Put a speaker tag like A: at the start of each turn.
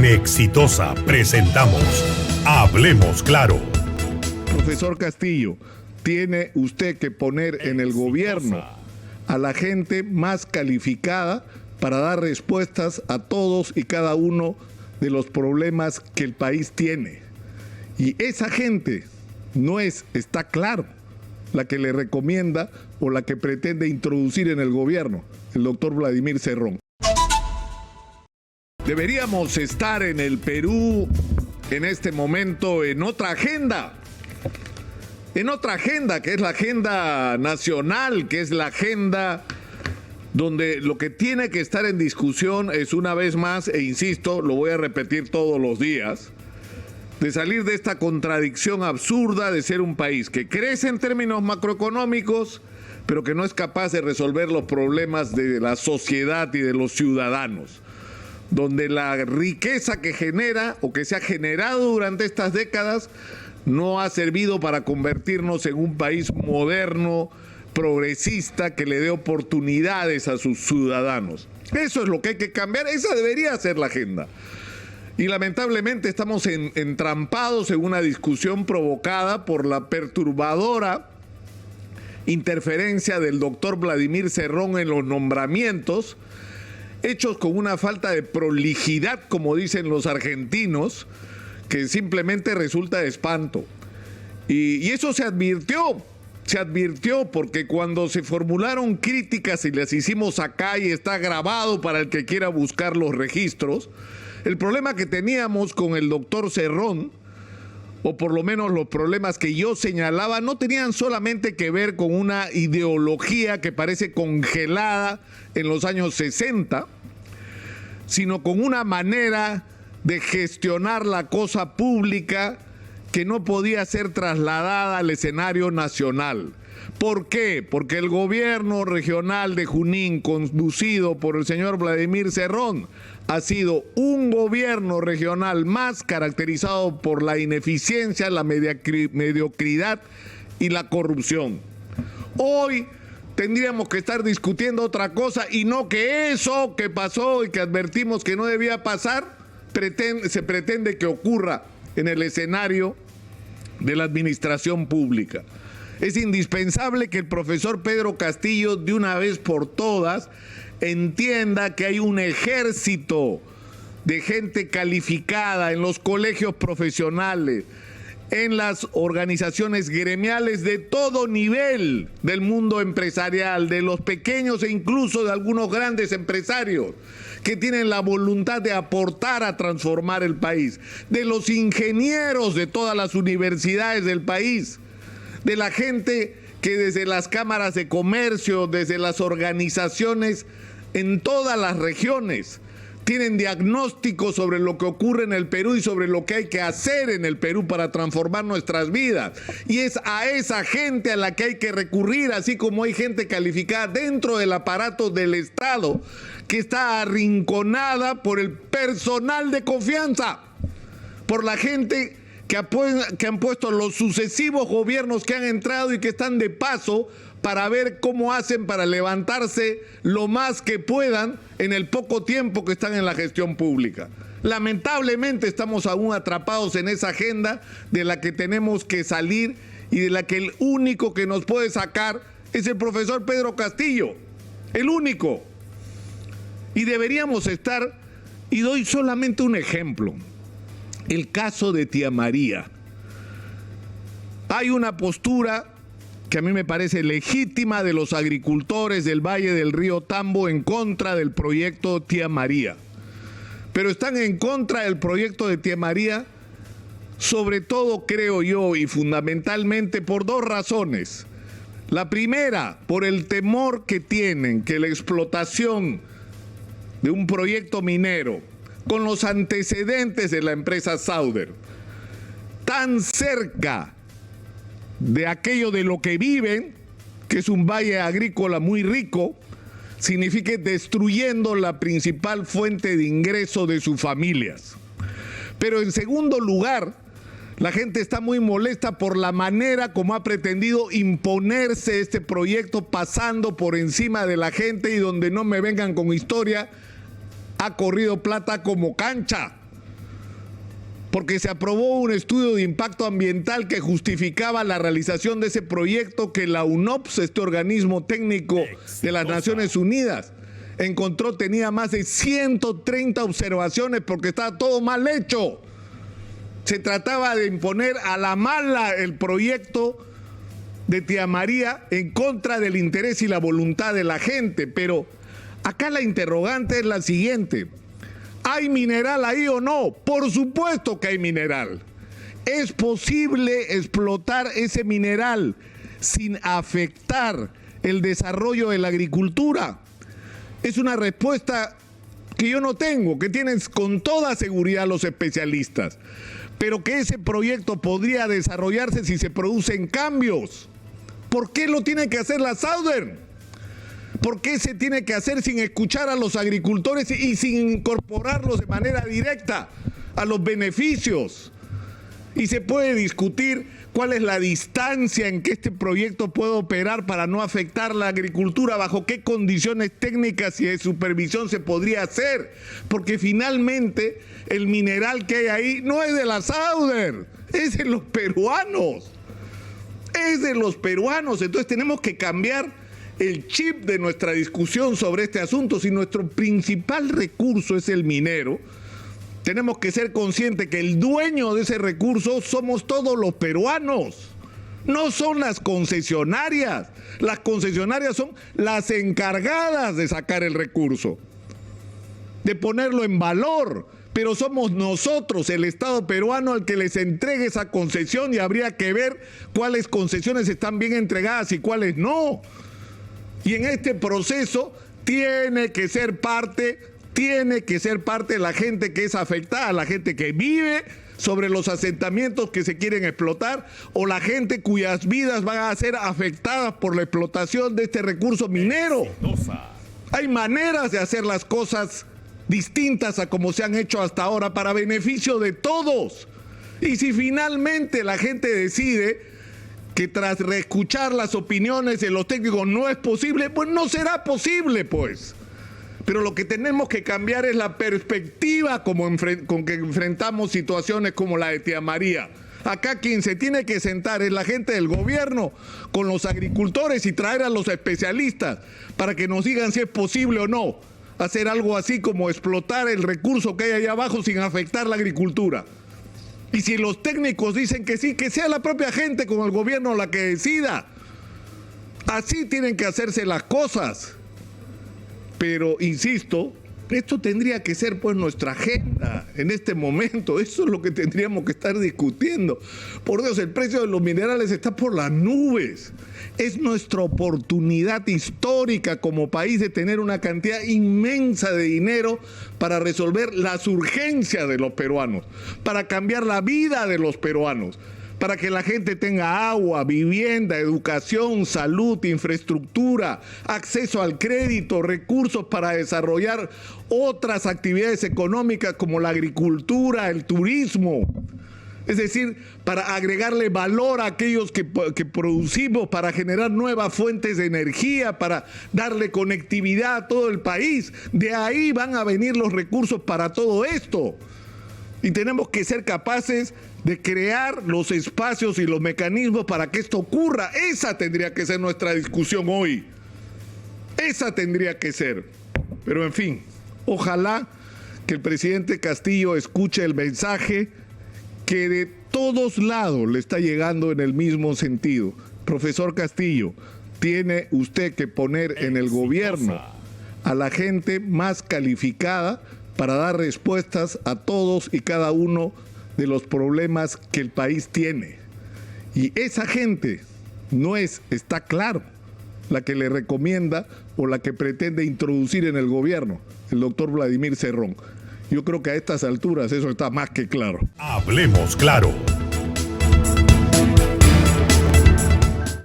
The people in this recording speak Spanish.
A: En Exitosa presentamos Hablemos Claro.
B: Profesor Castillo, tiene usted que poner en el gobierno a la gente más calificada para dar respuestas a todos y cada uno de los problemas que el país tiene. Y esa gente no es, está claro, la que le recomienda o la que pretende introducir en el gobierno el doctor Vladimir Cerrón. Deberíamos estar en el Perú en este momento en otra agenda, que es la agenda nacional, que es la agenda donde lo que tiene que estar en discusión es, una vez más, e insisto, lo voy a repetir todos los días, de salir de esta contradicción absurda de ser un país que crece en términos macroeconómicos, pero que no es capaz de resolver los problemas de la sociedad y de los ciudadanos, donde la riqueza que genera o que se ha generado durante estas décadas no ha servido para convertirnos en un país moderno, progresista, que le dé oportunidades a sus ciudadanos. Eso es lo que hay que cambiar, esa debería ser la agenda. Y lamentablemente estamos entrampados en una discusión provocada por la perturbadora interferencia del doctor Vladimir Cerrón en los nombramientos, hechos con una falta de prolijidad, como dicen los argentinos, que simplemente resulta de espanto. Y eso se advirtió porque cuando se formularon críticas y las hicimos acá y está grabado para el que quiera buscar los registros, el problema que teníamos con el doctor Cerrón, o por lo menos los problemas que yo señalaba, no tenían solamente que ver con una ideología que parece congelada en los años 60, sino con una manera de gestionar la cosa pública que no podía ser trasladada al escenario nacional. ¿Por qué? Porque el gobierno regional de Junín, conducido por el señor Vladimir Cerrón, ha sido un gobierno regional más caracterizado por la ineficiencia, la mediocridad y la corrupción. Hoy tendríamos que estar discutiendo otra cosa y no que eso que pasó y que advertimos que no debía pasar, se pretende que ocurra en el escenario de la administración pública. Es indispensable que el profesor Pedro Castillo, de una vez por todas, entienda que hay un ejército de gente calificada en los colegios profesionales, en las organizaciones gremiales de todo nivel del mundo empresarial, de los pequeños e incluso de algunos grandes empresarios que tienen la voluntad de aportar a transformar el país, de los ingenieros de todas las universidades del país, de la gente que desde las cámaras de comercio, desde las organizaciones en todas las regiones, tienen diagnósticos sobre lo que ocurre en el Perú y sobre lo que hay que hacer en el Perú para transformar nuestras vidas. Y es a esa gente a la que hay que recurrir, así como hay gente calificada dentro del aparato del Estado que está arrinconada por el personal de confianza, por la gente que han puesto los sucesivos gobiernos que han entrado y que están de paso para ver cómo hacen para levantarse lo más que puedan en el poco tiempo que están en la gestión pública. Lamentablemente estamos aún atrapados en esa agenda de la que tenemos que salir y de la que el único que nos puede sacar es el profesor Pedro Castillo, el único. Y deberíamos estar, y doy solamente un ejemplo, el caso de Tía María. Hay una postura que a mí me parece legítima de los agricultores del Valle del Río Tambo en contra del proyecto Tía María. Pero están en contra del proyecto de Tía María, sobre todo, creo yo, y fundamentalmente por dos razones. La primera, por el temor que tienen que la explotación de un proyecto minero con los antecedentes de la empresa Sauder, tan cerca de aquello de lo que viven, que es un valle agrícola muy rico, signifique destruyendo la principal fuente de ingreso de sus familias. Pero en segundo lugar, la gente está muy molesta por la manera como ha pretendido imponerse este proyecto, pasando por encima de la gente, y donde no me vengan con historia, ha corrido plata como cancha. porque se aprobó un estudio de impacto ambiental que justificaba la realización de ese proyecto que la UNOPS, este organismo técnico de las Naciones Unidas, encontró tenía más de 130 observaciones porque estaba todo mal hecho. Se trataba de imponer a la mala el proyecto de Tía María en contra del interés y la voluntad de la gente. Pero acá la interrogante es la siguiente: ¿hay mineral ahí o no? Por supuesto que hay mineral. ¿Es posible explotar ese mineral sin afectar el desarrollo de la agricultura? Es una respuesta que yo no tengo, que tienen con toda seguridad los especialistas, pero que ese proyecto podría desarrollarse si se producen cambios. ¿Por qué lo tiene que hacer la Southern? ¿Por qué se tiene que hacer sin escuchar a los agricultores y sin incorporarlos de manera directa a los beneficios? Y se puede discutir cuál es la distancia en que este proyecto puede operar para no afectar la agricultura, bajo qué condiciones técnicas y de supervisión se podría hacer, porque finalmente el mineral que hay ahí no es de la Southern, es de los peruanos. Es de los peruanos. Entonces tenemos que cambiar el chip de nuestra discusión sobre este asunto. Si nuestro principal recurso es el minero, tenemos que ser conscientes que el dueño de ese recurso somos todos los peruanos. No son las concesionarias. Las concesionarias son las encargadas de sacar el recurso, de ponerlo en valor. Pero somos nosotros, el Estado peruano, el que les entregue esa concesión, y habría que ver cuáles concesiones están bien entregadas y cuáles no. Y en este proceso tiene que ser parte la gente que es afectada, la gente que vive sobre los asentamientos que se quieren explotar, o la gente cuyas vidas van a ser afectadas por la explotación de este recurso minero. Hay maneras de hacer las cosas distintas a como se han hecho hasta ahora para beneficio de todos. Y si finalmente la gente decide que tras reescuchar las opiniones de los técnicos no es posible, pues no será posible, pues. Pero lo que tenemos que cambiar es la perspectiva con que enfrentamos situaciones como la de Tía María. Acá quien se tiene que sentar es la gente del gobierno con los agricultores y traer a los especialistas para que nos digan si es posible o no hacer algo así como explotar el recurso que hay allá abajo sin afectar la agricultura. Y si los técnicos dicen que sí, que sea la propia gente con el gobierno la que decida. Así tienen que hacerse las cosas. Pero, insisto, esto tendría que ser pues nuestra agenda en este momento. Eso es lo que tendríamos que estar discutiendo. Por Dios, el precio de los minerales está por las nubes. Es nuestra oportunidad histórica como país de tener una cantidad inmensa de dinero para resolver las urgencias de los peruanos, para cambiar la vida de los peruanos, para que la gente tenga agua, vivienda, educación, salud, infraestructura, acceso al crédito, recursos para desarrollar otras actividades económicas como la agricultura, el turismo. Es decir, para agregarle valor a aquellos que producimos, para generar nuevas fuentes de energía, para darle conectividad a todo el país. De ahí van a venir los recursos para todo esto. Y tenemos que ser capaces de crear los espacios y los mecanismos para que esto ocurra. Esa tendría que ser nuestra discusión hoy. Esa tendría que ser. Pero en fin, ojalá que el presidente Castillo escuche el mensaje que de todos lados le está llegando en el mismo sentido. Profesor Castillo, tiene usted que poner en el gobierno a la gente más calificada para dar respuestas a todos y cada uno de los problemas que el país tiene. Y esa gente no es, está claro, la que le recomienda o la que pretende introducir en el gobierno el doctor Vladimir Cerrón. Yo creo que a estas alturas eso está más que claro.
A: Hablemos claro.